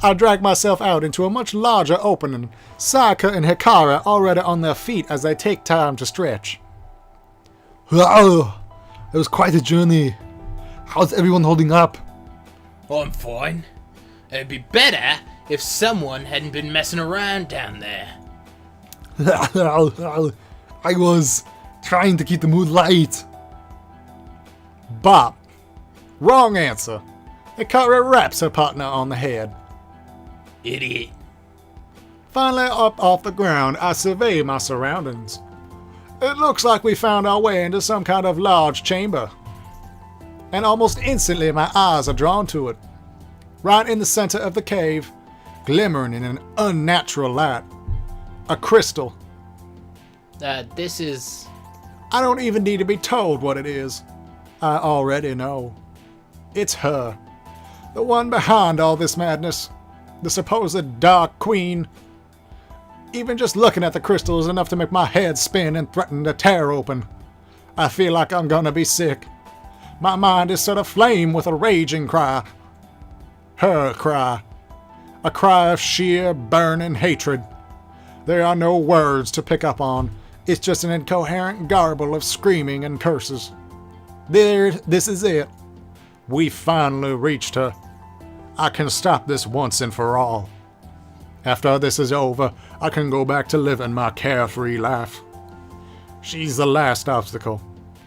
I drag myself out into a much larger opening, Sakura and Hikari already on their feet as they take time to stretch. Wow, it was quite a journey. How's everyone holding up? I'm fine. It'd be better if someone hadn't been messing around down there. I was trying to keep the mood light. Bop. Wrong answer. Hikari raps her partner on the head. Idiot. Finally up off the ground, I survey my surroundings. It looks like we found our way into some kind of large chamber. And almost instantly my eyes are drawn to it. Right in the center of the cave, glimmering in an unnatural light. A crystal. This is... I don't even need to be told what it is. I already know. It's her. The one behind all this madness. The supposed Dark Queen. Even just looking at the crystal is enough to make my head spin and threaten to tear open. I feel like I'm gonna be sick. My mind is set aflame with a raging cry. Her cry. A cry of sheer, burning hatred. There are no words to pick up on. It's just an incoherent garble of screaming and curses. This is it. We finally reached her. I can stop this once and for all. After this is over, I can go back to living my carefree life. She's the last obstacle.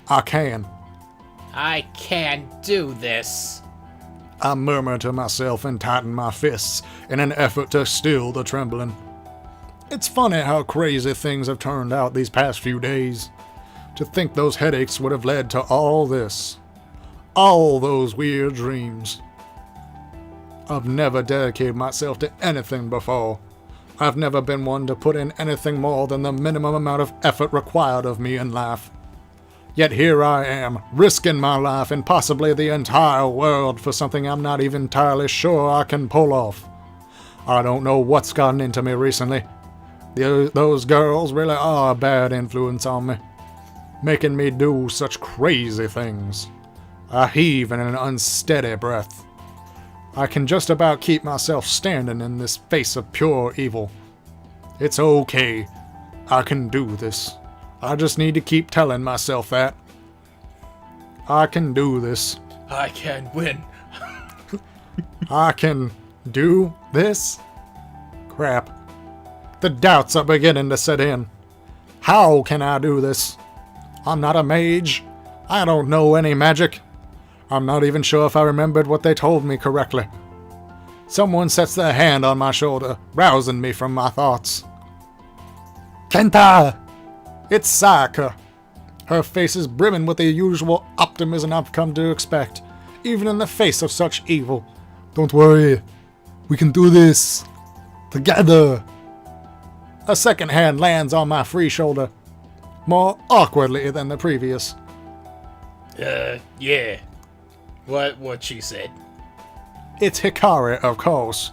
I can. I can't do this. I murmur to myself and tighten my fists in an effort to still the trembling. It's funny how crazy things have turned out these past few days. To think those headaches would have led to all this. All those weird dreams. I've never dedicated myself to anything before. I've never been one to put in anything more than the minimum amount of effort required of me in life. Yet here I am, risking my life and possibly the entire world for something I'm not even entirely sure I can pull off. I don't know what's gotten into me recently. Those girls really are a bad influence on me, making me do such crazy things. I heave in an unsteady breath. I can just about keep myself standing in this face of pure evil. It's okay. I can do this. I just need to keep telling myself that. I can do this. I can win. I can do this? Crap. The doubts are beginning to set in. How can I do this? I'm not a mage. I don't know any magic. I'm not even sure if I remembered what they told me correctly. Someone sets their hand on my shoulder, rousing me from my thoughts. Kenta! It's Sakura. Her face is brimming with the usual optimism I've come to expect, even in the face of such evil. Don't worry. We can do this. Together. A second hand lands on my free shoulder, more awkwardly than the previous. Yeah. What she said? It's Hikari, of course.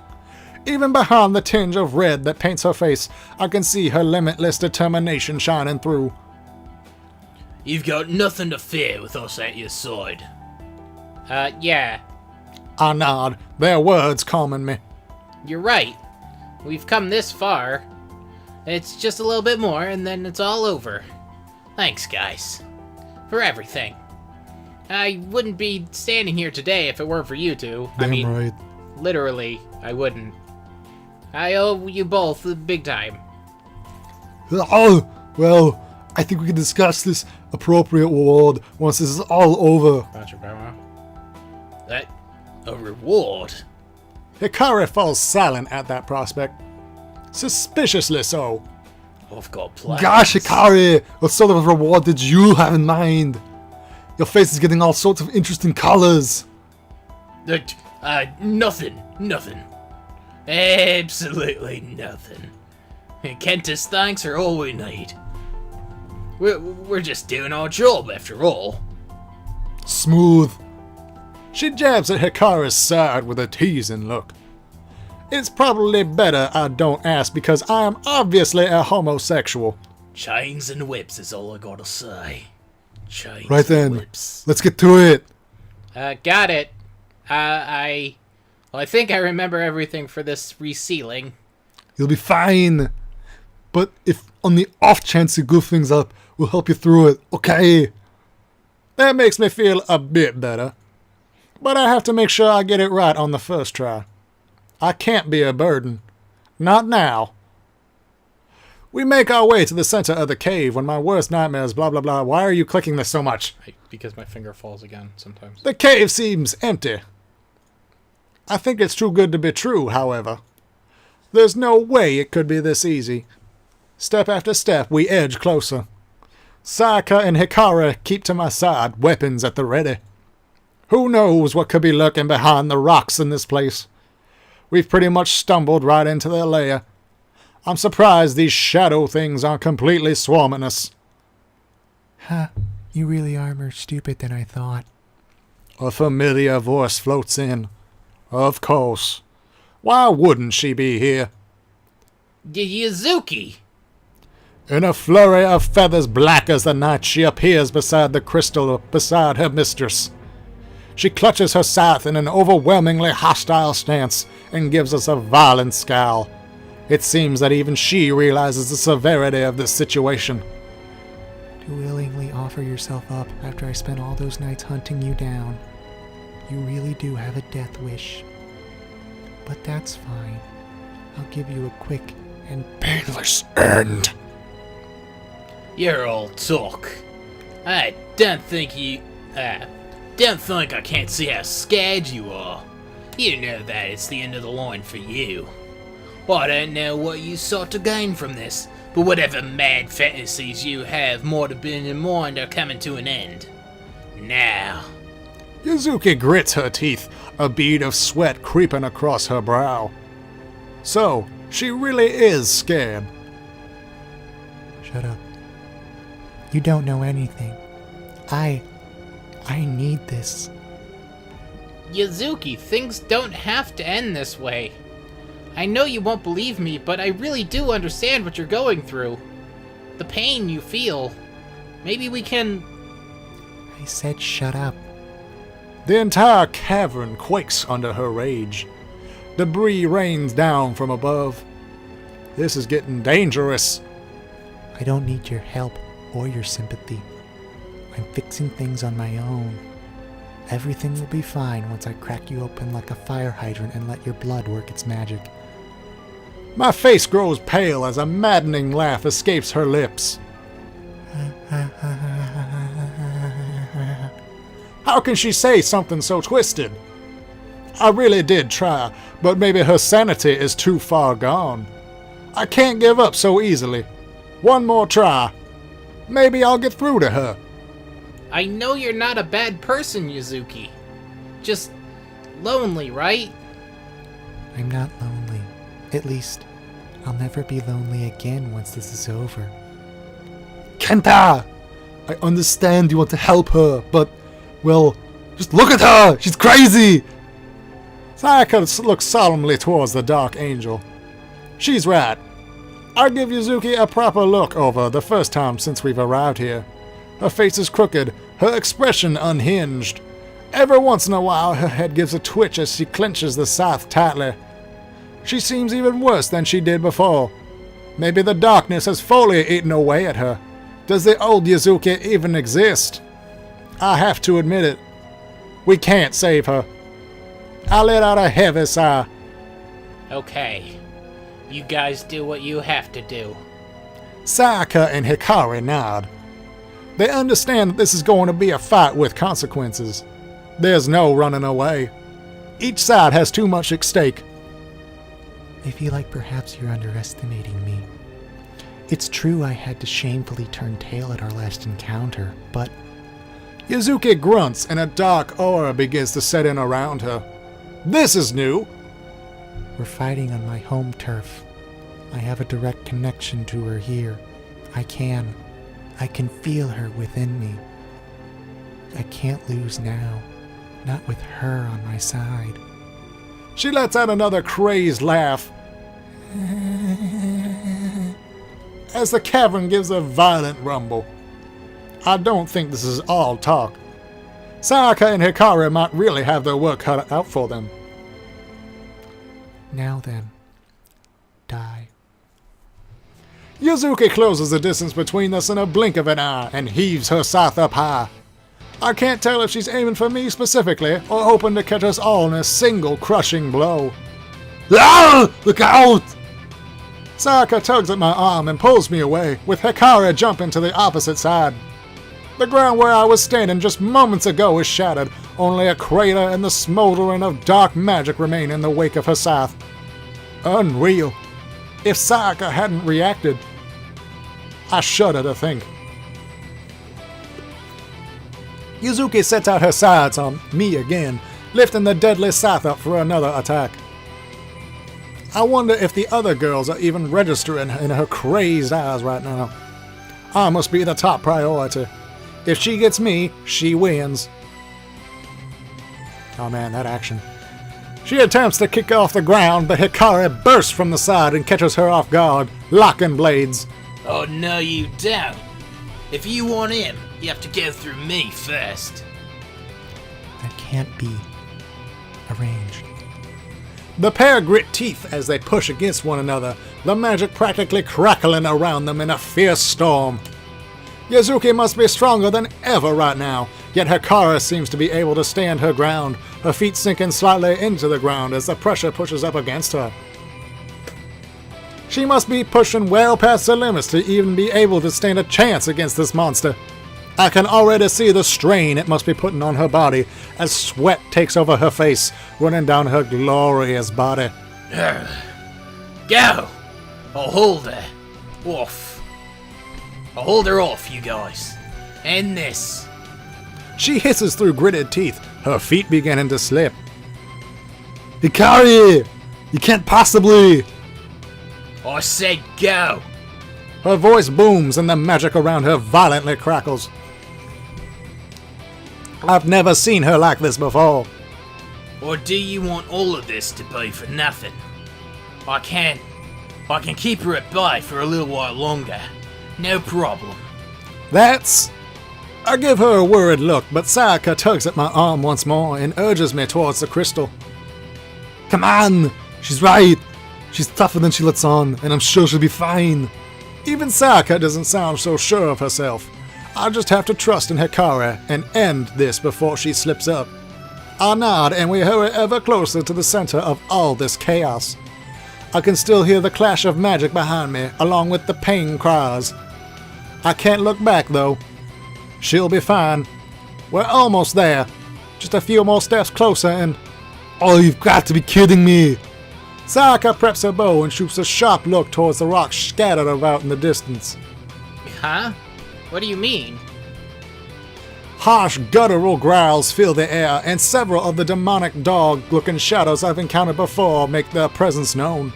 Even behind the tinge of red that paints her face, I can see her limitless determination shining through. You've got nothing to fear with us at your side. Yeah. I nod, their words calming me. You're right. We've come this far. It's just a little bit more, and then it's all over. Thanks, guys. For everything. I wouldn't be standing here today if it weren't for you two. Damn right. Literally, I wouldn't. I owe you both big time. Oh, well, I think we can discuss this appropriate reward once this is all over. That a reward? Hikari falls silent at that prospect. Suspiciously so. I've got plans. Gosh, Hikari, what sort of reward did you have in mind? Your face is getting all sorts of interesting colors. Nothing. Absolutely nothing. Kenta's thanks are all we need. We're just doing our job after all. Smooth. She jabs at Hikari's side with a teasing look. It's probably better I don't ask because I am obviously a homosexual. Chains and whips is all I gotta say. Chains Right then, and whips. let's get to it. Got it. I Well, I think I remember everything for this resealing. You'll be fine. But if on the off chance you goof things up, we'll help you through it, okay? That makes me feel a bit better. But I have to make sure I get it right on the first try. I can't be a burden. Not now. We make our way to the center of the cave when my worst nightmares, blah blah blah. Why are you clicking this so much? Because my finger falls again sometimes. The cave seems empty. I think it's too good to be true, however. There's no way it could be this easy. Step after step, we edge closer. Sakura and Hikari keep to my side, weapons at the ready. Who knows what could be lurking behind the rocks in this place? We've pretty much stumbled right into their lair. I'm surprised these shadow things aren't completely swarming us. Huh, you really are more stupid than I thought. A familiar voice floats in. Of course. Why wouldn't she be here? Yuzuki! In a flurry of feathers black as the night, she appears beside the crystal beside her mistress. She clutches her scythe in an overwhelmingly hostile stance and gives us a violent scowl. It seems that even she realizes the severity of this situation. To willingly offer yourself up after I spent all those nights hunting you down. You really do have a death wish. But that's fine. I'll give you a quick and Painless end. You're all talk. I don't think I can't see how scared you are. You know that it's the end of the line for you. I don't know what you sought to gain from this, but whatever mad fantasies you have might have been in mind are coming to an end. Now. Yuzuki grits her teeth, a bead of sweat creeping across her brow. So, she really is scared. Shut up. You don't know anything. I need this. Yuzuki, things don't have to end this way. I know you won't believe me, but I really do understand what you're going through. The pain you feel. Maybe we can... I said shut up. The entire cavern quakes under her rage. Debris rains down from above. This is getting dangerous. I don't need your help or your sympathy. I'm fixing things on my own. Everything will be fine once I crack you open like a fire hydrant and let your blood work its magic. My face grows pale as a maddening laugh escapes her lips. How can she say something so twisted? I really did try, but maybe her sanity is too far gone. I can't give up so easily. One more try. Maybe I'll get through to her. I know you're not a bad person, Yuzuki. Just lonely, right? I'm not lonely. At least, I'll never be lonely again once this is over. Kenta! I understand you want to help her, but, well, just look at her! She's crazy! Sakura looks solemnly towards the Dark Angel. She's right. I give Yuzuki a proper look over the first time since we've arrived here. Her face is crooked, her expression unhinged. Every once in a while her head gives a twitch as she clenches the scythe tightly. She seems even worse than she did before. Maybe the darkness has fully eaten away at her. Does the old Yuzuki even exist? I have to admit it. We can't save her. I let out a heavy sigh. Okay. You guys do what you have to do. Sakura and Hikari nod. They understand that this is going to be a fight with consequences. There's no running away. Each side has too much at stake. I feel like perhaps you're underestimating me. It's true I had to shamefully turn tail at our last encounter, but... Yuzuki grunts and a dark aura begins to set in around her. This is new. We're fighting on my home turf. I have a direct connection to her here. I can feel her within me. I can't lose now. Not with her on my side. She lets out another crazed laugh as the cavern gives a violent rumble. I don't think this is all talk. Sakura and Hikari might really have their work cut out for them. Now then, die. Yuzuki closes the distance between us in a blink of an eye and heaves her scythe up high. I can't tell if she's aiming for me specifically or hoping to catch us all in a single crushing blow. Ah! Look out! Sayaka tugs at my arm and pulls me away, with Hikari jumping to the opposite side. The ground where I was standing just moments ago is shattered, only a crater and the smoldering of dark magic remain in the wake of her scythe. Unreal. If Sayaka hadn't reacted, I shudder to think. Yuzuki sets out her sights on me again, lifting the deadly scythe up for another attack. I wonder if the other girls are even registering in her crazed eyes right now. I must be the top priority. If she gets me, she wins. Oh man, that action. She attempts to kick off the ground, but Hikari bursts from the side and catches her off guard, locking blades. Oh, no, you don't. If you want him, you have to go through me first. That can't be arranged. The pair grit teeth as they push against one another, the magic practically crackling around them in a fierce storm. Yuzuki must be stronger than ever right now, yet Hikari seems to be able to stand her ground, her feet sinking slightly into the ground as the pressure pushes up against her. She must be pushing well past her limits to even be able to stand a chance against this monster. I can already see the strain it must be putting on her body as sweat takes over her face, running down her glorious body. Go! I'll hold her off. I'll hold her off, you guys. And this. She hisses through gritted teeth, her feet beginning to slip. Hikari! You can't possibly! I said go! Her voice booms and the magic around her violently crackles. I've never seen her like this before. Or do you want all of this to be for nothing? I can keep her at bay for a little while longer. No problem. That's... I give her a worried look, but Sayaka tugs at my arm once more and urges me towards the crystal. Come on! She's right! She's tougher than she lets on, and I'm sure she'll be fine. Even Sayaka doesn't sound so sure of herself. I just have to trust in Hikari and end this before she slips up. I nod and we hurry ever closer to the center of all this chaos. I can still hear the clash of magic behind me, along with the pain cries. I can't look back though. She'll be fine. We're almost there. Just a few more steps closer and... Oh, you've got to be kidding me! Sayaka preps her bow and shoots a sharp look towards the rocks scattered about in the distance. Huh? What do you mean? Harsh guttural growls fill the air, and several of the demonic dog-looking shadows I've encountered before make their presence known.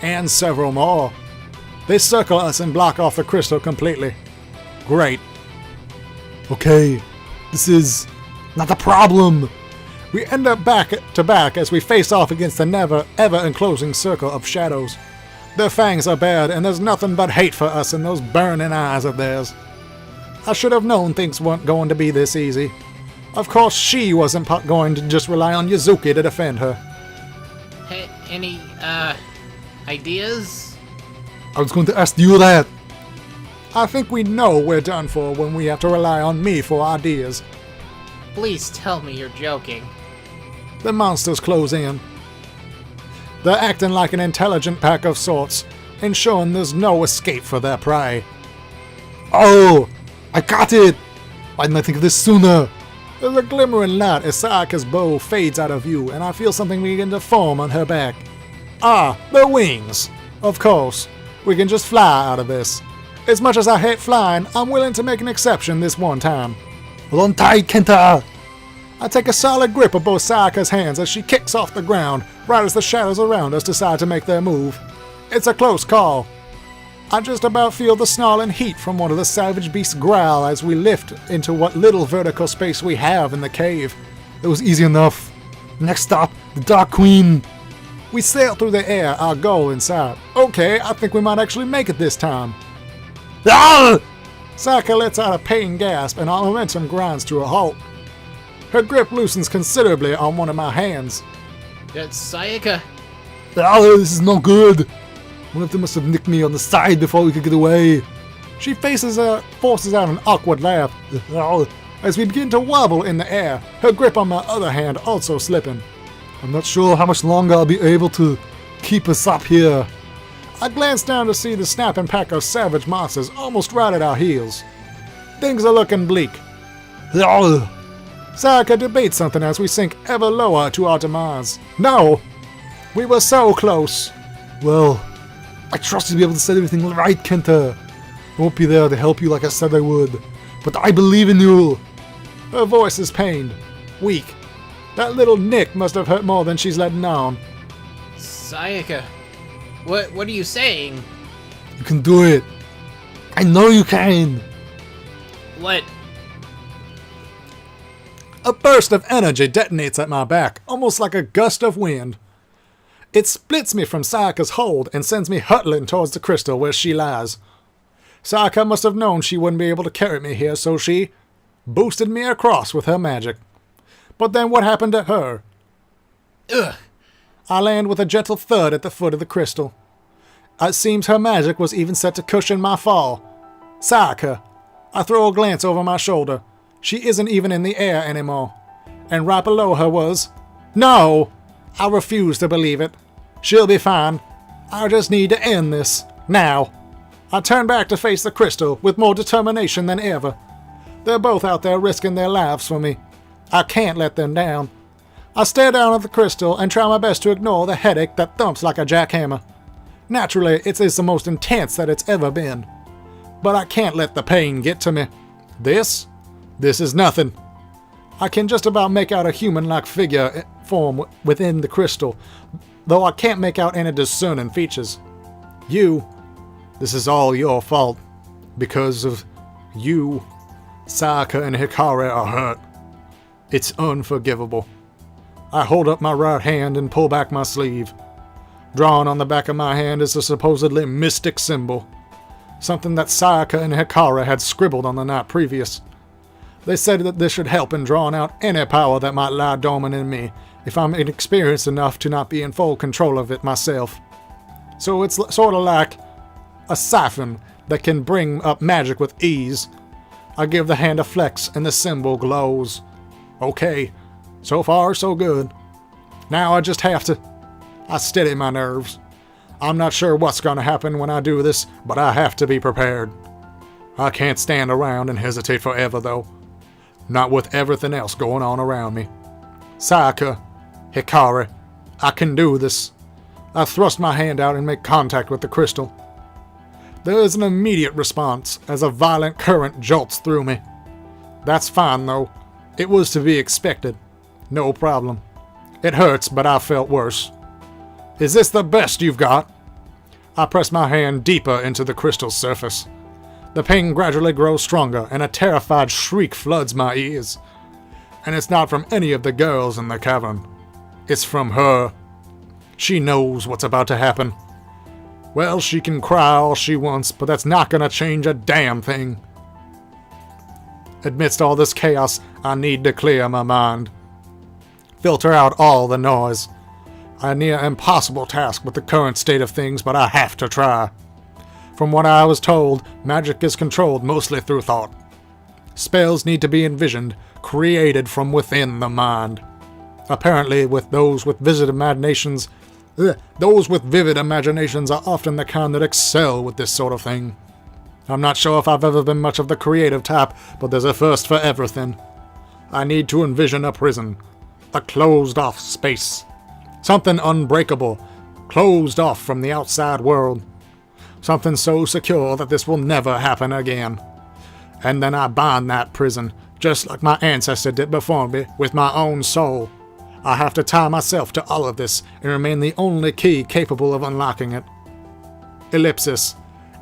And several more. They circle us and block off the crystal completely. Great. Okay, this is not a problem. We end up back to back as we face off against the never, ever enclosing circle of shadows. Their fangs are bared, and there's nothing but hate for us in those burning eyes of theirs. I should have known things weren't going to be this easy. Of course, she wasn't going to just rely on Yuzuki to defend her. Hey, any, ideas? I was going to ask you that. I think we know we're done for when we have to rely on me for ideas. Please tell me you're joking. The monsters close in. They're acting like an intelligent pack of sorts, ensuring there's no escape for their prey. Oh, I got it! Why didn't I think of this sooner? There's a glimmering light as Sayaka's bow fades out of view, and I feel something begin to form on her back. Ah, the wings! Of course, we can just fly out of this. As much as I hate flying, I'm willing to make an exception this one time. Hold on tight, Kenta! I take a solid grip of both Sayaka's hands as she kicks off the ground, right as the shadows around us decide to make their move. It's a close call. I just about feel the snarling heat from one of the savage beasts growl as we lift into what little vertical space we have in the cave. It was easy enough. Next stop, the Dark Queen. We sail through the air, our goal in sight. Okay, I think we might actually make it this time. Ah! Sayaka lets out a pain gasp and our momentum grinds to a halt. Her grip loosens considerably on one of my hands. Sayaka, Oh, this is no good. One of them must have nicked me on the side before we could get away. She forces out an awkward laugh as we begin to wobble in the air, her grip on my other hand also slipping. I'm not sure how much longer I'll be able to keep us up here. I glance down to see the snapping pack of savage monsters almost right at our heels. Things are looking bleak. Oh, Sakura debates something as we sink ever lower to our demise. No! We were so close! well, I trust you'll be able to set everything right, Kenta. I won't be there to help you like I said I would, but I believe in you. Her voice is pained, weak. That little nick must have hurt more than she's letting on. Sayaka, what are you saying? You can do it. I know you can. What? A burst of energy detonates at my back, almost like a gust of wind. It splits me from Sayaka's hold and sends me hurtling towards the crystal where she lies. Sakura must have known she wouldn't be able to carry me here, so she boosted me across with her magic. But then what happened to her? Ugh. I land with a gentle thud at the foot of the crystal. It seems her magic was even set to cushion my fall. Sakura. I throw a glance over my shoulder. She isn't even in the air anymore. And right below her was... No! I refuse to believe it. She'll be fine. I just need to end this. Now. I turn back to face the crystal with more determination than ever. They're both out there risking their lives for me. I can't let them down. I stare down at the crystal and try my best to ignore the headache that thumps like a jackhammer. Naturally, it is the most intense that it's ever been. But I can't let the pain get to me. This is nothing. I can just about make out a human-like figure form within the crystal, though I can't make out any discerning features. This is all your fault. Because of you, Sakura and Hikari are hurt. It's unforgivable. I hold up my right hand and pull back my sleeve. Drawn on the back of my hand is a supposedly mystic symbol. Something that Sakura and Hikari had scribbled on the night previous. They said that this should help in drawing out any power that might lie dormant in me if I'm inexperienced enough to not be in full control of it myself. So it's sort of like a siphon that can bring up magic with ease. I give the hand a flex and the symbol glows. Okay, so far so good. Now I just have to... I steady my nerves. I'm not sure what's going to happen when I do this, but I have to be prepared. I can't stand around and hesitate forever, though. Not with everything else going on around me. Sakura, Hikari, I can do this. I thrust my hand out and make contact with the crystal. There is an immediate response as a violent current jolts through me. That's fine, though. It was to be expected. No problem. It hurts, but I felt worse. Is this the best you've got? I press my hand deeper into the crystal's surface. The pain gradually grows stronger, and a terrified shriek floods my ears. And it's not from any of the girls in the cavern. It's from her. She knows what's about to happen. Well, she can cry all she wants, but that's not gonna change a damn thing. Amidst all this chaos, I need to clear my mind. Filter out all the noise. A near impossible task with the current state of things, but I have to try. From what I was told, magic is controlled mostly through thought. Spells need to be envisioned, created from within the mind. Apparently, those with vivid imaginations are often the kind that excel with this sort of thing. I'm not sure if I've ever been much of the creative type, but there's a first for everything. I need to envision a prison, a closed-off space. Something unbreakable, closed off from the outside world. Something so secure that this will never happen again. And then I bind that prison, just like my ancestor did before me, with my own soul. I have to tie myself to all of this and remain the only key capable of unlocking it. Ellipsis.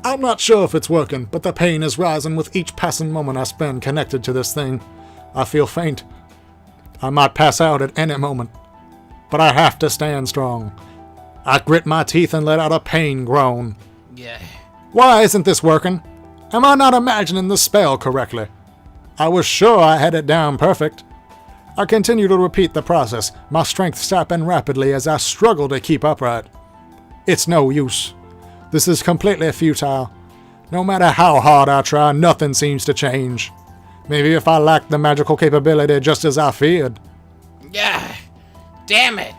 I'm not sure if it's working, but the pain is rising with each passing moment I spend connected to this thing. I feel faint. I might pass out at any moment. But I have to stand strong. I grit my teeth and let out a pain groan. Yeah. Why isn't this working? Am I not imagining the spell correctly? I was sure I had it down perfect. I continue to repeat the process, my strength sapping rapidly as I struggle to keep upright. It's no use. This is completely futile. No matter how hard I try, nothing seems to change. Maybe if I lacked the magical capability just as I feared. Yeah, damn it.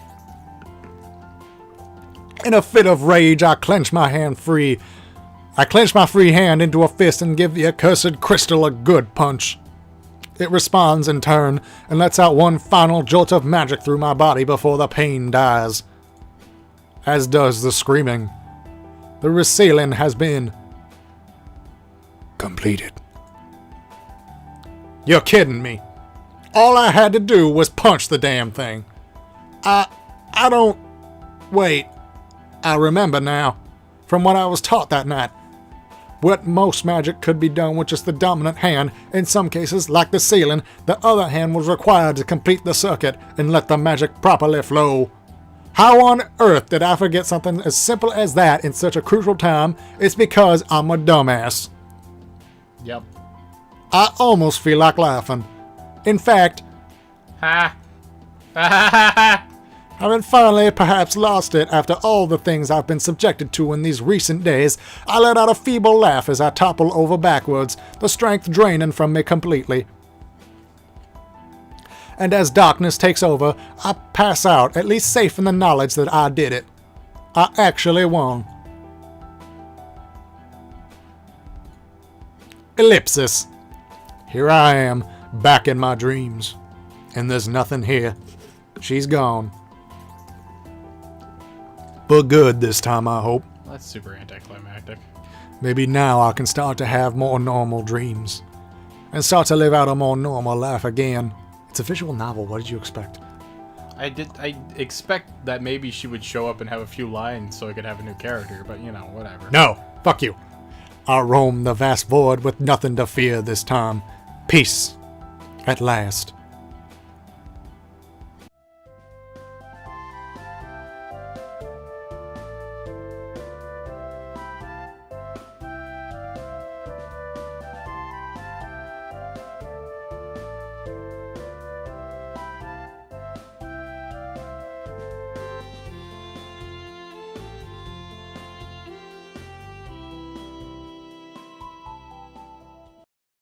In a fit of rage, I clench my free hand into a fist and give the accursed crystal a good punch. It responds in turn and lets out one final jolt of magic through my body before the pain dies. As does the screaming. The resealing has been completed. You're kidding me. All I had to do was punch the damn thing. I don't... Wait. I remember now. From what I was taught that night. What most magic could be done with just the dominant hand, in some cases, like the sealing, the other hand was required to complete the circuit and let the magic properly flow. How on earth did I forget something as simple as that in such a crucial time? It's because I'm a dumbass. Yep. I almost feel like laughing. In fact, Ha. Ha ha ha ha. having finally perhaps lost it after all the things I've been subjected to in these recent days, I let out a feeble laugh as I topple over backwards, the strength draining from me completely. And as darkness takes over, I pass out, at least safe in the knowledge that I did it. I actually won. Ellipsis. Here I am, back in my dreams. And there's nothing here. She's gone. For good this time, I hope. That's super anticlimactic. Maybe now I can start to have more normal dreams. And start to live out a more normal life again. It's a visual novel, what did you expect? I expect that maybe she would show up and have a few lines so I could have a new character, but you know, whatever. No, fuck you. I roam the vast void with nothing to fear this time. Peace. At last.